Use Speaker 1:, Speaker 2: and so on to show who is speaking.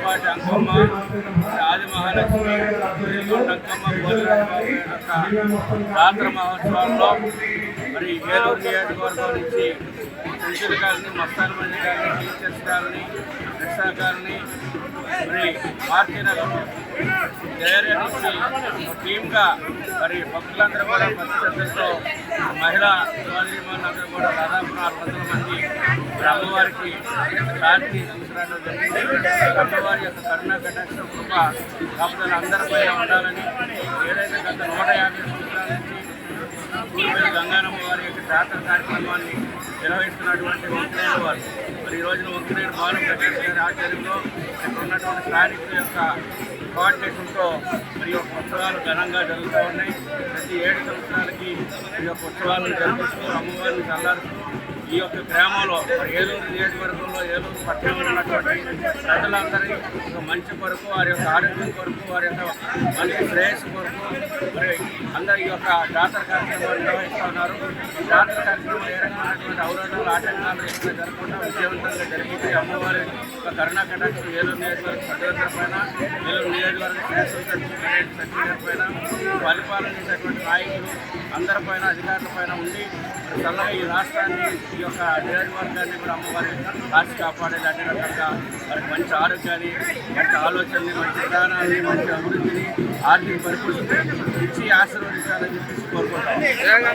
Speaker 1: మంగళపాటి అంకమ్మ, ఆది మహాలక్ష్మి, అంకమ్మ భోజరాజబాబు యొక్క జాతర మహోత్సవాల్లో మరి ఏలూరు నియోజకవర్గం నుంచి పెన్షన్ గారిని, మస్తాన్ మంది గారిని, టీచర్స్ గారిని, రిక్షా గారిని, మరి మార్చినగర్ జయరే నుంచి టీమ్గా మరి భక్తులందరూ కూడా భక్తి శ్రద్ధలతో మహిళా సోదరీమణులందరూ కూడా దాదాపు 400 మంది అమ్మవారికి శాంతి తీసుకురావడం జరిగింది. అమ్మవారి యొక్క కరుణా కటాక్ష కృప కాపుదల అందరిపైన ఉండాలని ఏదైతే గత 150 సంవత్సరాల నుంచి ఊరిపల్లి గంగానమ్మ వారి యొక్క జాతర కార్యక్రమాన్ని నిర్వహిస్తున్నటువంటి వంకినేని వారు మరి ఈ రోజున వంకినేని బాలు ప్రకాష్ గారి ఆధ్వర్యంలో ఉన్నటువంటి స్థానికుల యొక్క కోఆర్డినేషన్తో మరి యొక్క ఉత్సవాలు ఘనంగా జరుగుతూ ఉన్నాయి. ప్రతి 7 సంవత్సరాలకి ఈ యొక్క ఉత్సవాలను జరిపిస్తూ అమ్మవారిని చల్లారుస్తూ ఈ యొక్క గ్రామంలో ఏలూరు నియోజకవర్గంలో ఏలూరు పట్టణంలో ఉన్నటువంటి ప్రజలందరి మంచి కొరకు, వారి యొక్క ఆరోగ్యం కొరకు, వారి యొక్క మంచి శ్రేయస్సు కొరకు మరి అందరి ఈ యొక్క జాతర కార్యక్రమాలు నిర్వహిస్తూ ఉన్నారు. ఈ జాతర కార్యక్రమం ఏ రకమైనటువంటి అవరోధాలు, ఆటంకాలు ఎక్కువ జరగకుండా విజయవంతంగా జరిగితే అమ్మవారి యొక్క కరుణా కటాక్షం ఏలూరు నియోజకవర్గ ప్రజలందరి పైన, ఏలూరు నియోజకవర్గ సచివాలయం పైన, పరిపాలన చేసేటువంటి నాయకులు అందరిపైన, అధికారులపైన ఉండి చల్లగా ఈ రాష్ట్రాన్ని, ఈ యొక్క నియోజకవర్గాన్ని కూడా అమ్మవారి కాచి కాపాడేది. అన్ని రకాలుగా వారికి మంచి ఆరోగ్యాన్ని, మంచి ఆలోచనని, మంచి విధానాన్ని, మంచి అభివృద్ధిని, ఆర్థిక పరిపుష్టిని ఇచ్చి ఆశీర్వదించాలని చెప్పేసి కోరుకుంటాం.